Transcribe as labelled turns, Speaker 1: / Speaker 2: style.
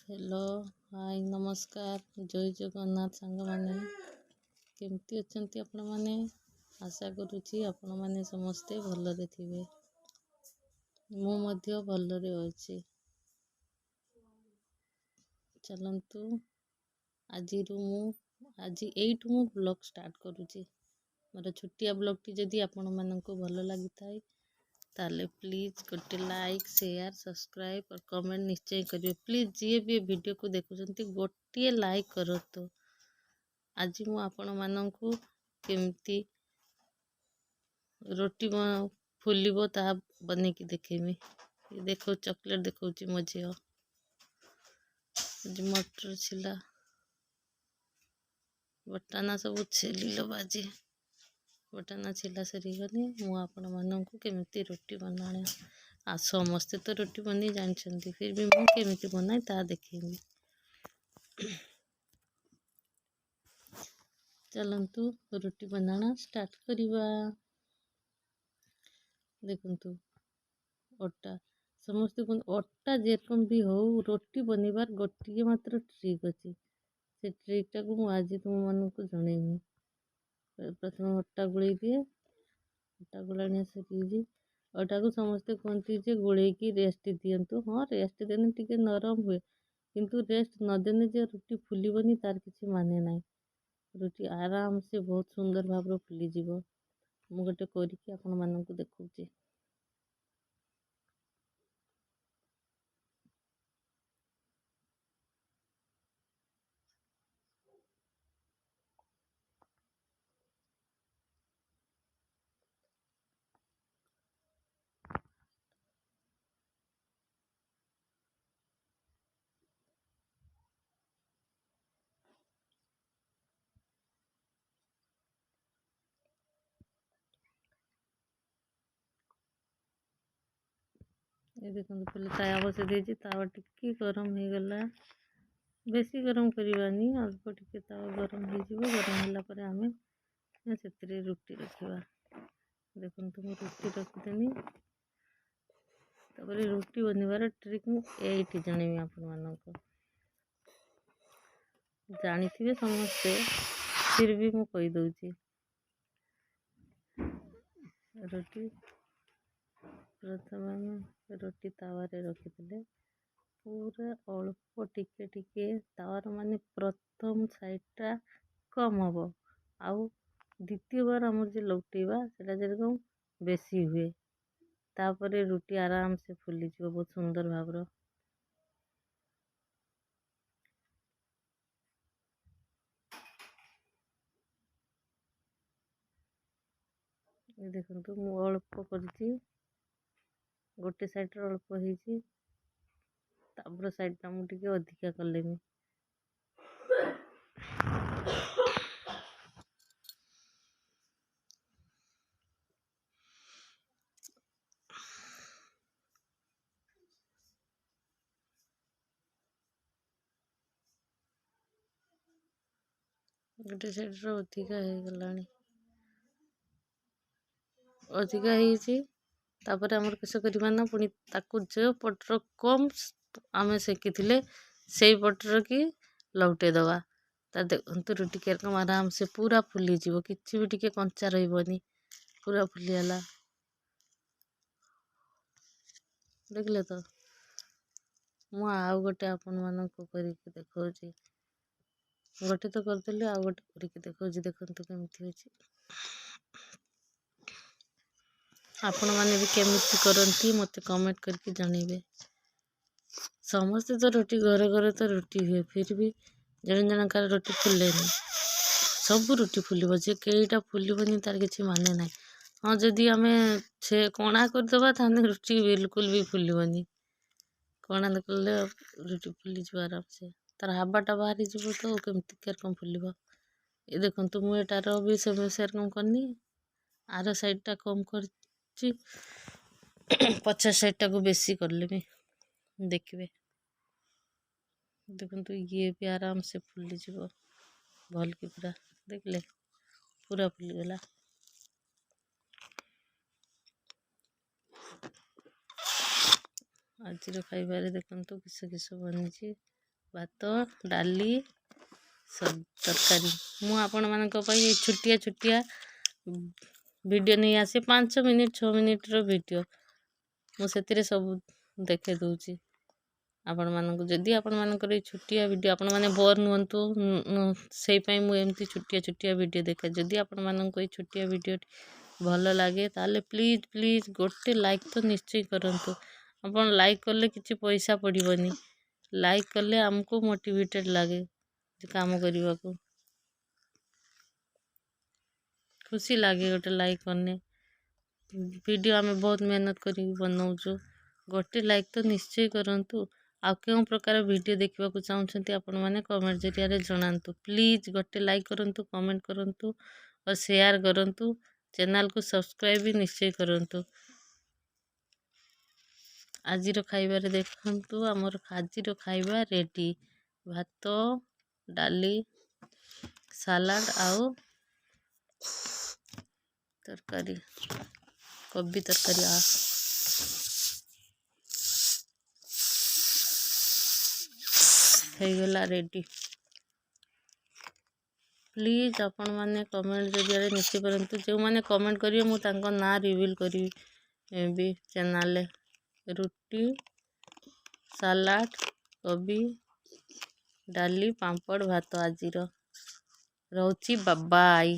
Speaker 1: Hello hi नमस्कार जय जगन्नाथ सांग माने केमती अछंती आपण माने आशा करूची आपण माने समस्ते भलरे थिबे मु मध्य भलरे अछि। चलंतु आज एठू मु ब्लॉग स्टार्ट करूची। मोर छुट्टिया ब्लॉग टी जदि आपण माननको भल लागि थाए ताले प्लीज गोटे लाइक शेयर सब्सक्राइब और कमेंट निश्चय करिए। प्लीज जी भी वीडियो को देखुचंती गोटे लाइक करतो। आज मु आपण माननको केमती रोटी फुलिबो ता बने की देखेमी। देखो चॉकलेट देखौची मो झियो मटर छिला बटाना सब छेलिलो बाजी बटाना छिला सरीगले मु आपण माननको केमती रोटी बनाने आ समस्ते तो रोटी बनी जानछंती फिर भी मु केमती बनाए ता देखेमी। चलंतु रोटी बनाना स्टार्ट करिबा। देखंतु अटा समस्ते अटा जेरकम भी हो रोटी बनिबार गोटे मात्र ट्रिक अच्छी से ट्रिक टा को आज तुम मन को जणेमी। प्रथम अटा गुलाई दिए अटा गुलाणी सरी अटा को समस्ते कहती जे गोले की रेस्ट दियंतु। हाँ रेस्ट देने टिके नरम हुए किंतु रेस्ट न देने जे रोटी फुलिबनी तार किसी माने ना। रोटी आराम से बहुत सुंदर भाव फुली जीवो। मु गोटे करके आपण माननको देखौची। ये देखो पहले तावा बसे देजी तावा टिकी गरम हो गला बेसी गरम करवानी अल्प टिके तावा गरम हो गरम होला पर आमे से रुटी रखा। देखो तुम रुटी रखिदेनी तापर रुटी बनवार ट्रिक मुझे जनमी आपण मानक जानी थे समस्ते फिर भी मु कही दउची। रोटी प्रथम रोटी तावारे रखिदे पूरा अल्प टिके टिके तावार माने प्रथम साइडटा कम हम आउ द्वितीय बार आम जो लौटेबा सेटा जेरकम बेसी हुए तापरे रुटी आराम से फुली जीव बहुत सुंदर भाव। देखो मु अल्प करची गोटे साइड अल्प होईची तापर साइडटा मु टिके अधिका कलेमी। गोटे साइड अधिका हो गलानी अधिका होईची तापर हमर किस करबा ना पुनी ताकू जो पटर कम आमे सेकिथिले सेई पटर की लौटे दवा ता देखंतु रुटी केरकम आराम से पूरा फुली जीवो किछि भी टिके कंचा रहइबनी पूरा फुली आला। देखले तो मु आउ गोटे आपण मानको करके देखौची गोटे तो करदेली आउ गोटे करके देखौची देखंतु केमथि होची। आपण माने भी केमती करंती मते कमेंट करके जानिबे। समस्ते तो रोटी घरे घरे तो रोटी हुए फिर भी जन जनकार रोटी फुलेनी सब रोटी फुलिब जे कईटा फुलिबनी तार किछि माने ना। हाँ जदि आमे छे कोणा करदबा थाने रोटी बिल्कुल भी फुलिबनी कोणा करले रोटी फुली जीव आराम से तार हाबाटा बाहरी जीव तो केमती केरकम फुलिब। ये देखंतु मु एटार भी सेरकम करनी आर साइडटा कम कर पचा साइडटा को बेसी कर लेबे देखिए। देखो ये भी आराम से फुली जीव भल की पूरा देखले पूरा फुली गला। आज खाइबारे देखंतु किस किस बनी भात डाली तरकारी। मु आपण मानक पई छुटिया छुटिया वीडियो नहीं आसे 5 मिनिट 6 मिनिट रो वीडियो मु सेतिरे सब देखे दूची आपण मानक। जदि आपण मानकर छुटिया वीडियो आपण माने बोर नुहंतु से मु एमती छुटिया छुटिया वीडियो देखे। जदि आपण मानक छुटिया वीडियो भल लगे ताले प्लीज प्लीज गोटे लाइक तो निश्चय करंतु। आपण लाइक करले किसी पैसा पड़िबनी, लाइक करले हमको मोटिवेटेड लगे काम करने को, खुशी लगे गोटे लाइक करने। वीडियो आमे बहुत मेहनत करी बनाऊचु, गोटे लाइक तो निश्चय करंतु। आ क्यों प्रकार वीडियो देखा चाहते आपण मैंने कमेंट जरिया जनातु। प्लीज गोटे लाइक करंतु, कमेंट करंतु और शेयर करंतु। चैनल को सब्सक्राइब भी निश्चय करंतु। आजिर खाइबार देखंतु आमर आजिर खाइबा रेडी, भात डाली सलाड आउ तरकारी कोबी तरकारी गला रेडी। प्लीज आपण मैंने कमेंट जरिए निश्चय करंतु। जो मैंने कमेंट करिए मु तांको ना रिवील करी भी चैनल। रुटी सलाड कोबी डाली पांपड़ भात आजिर रोची बाय।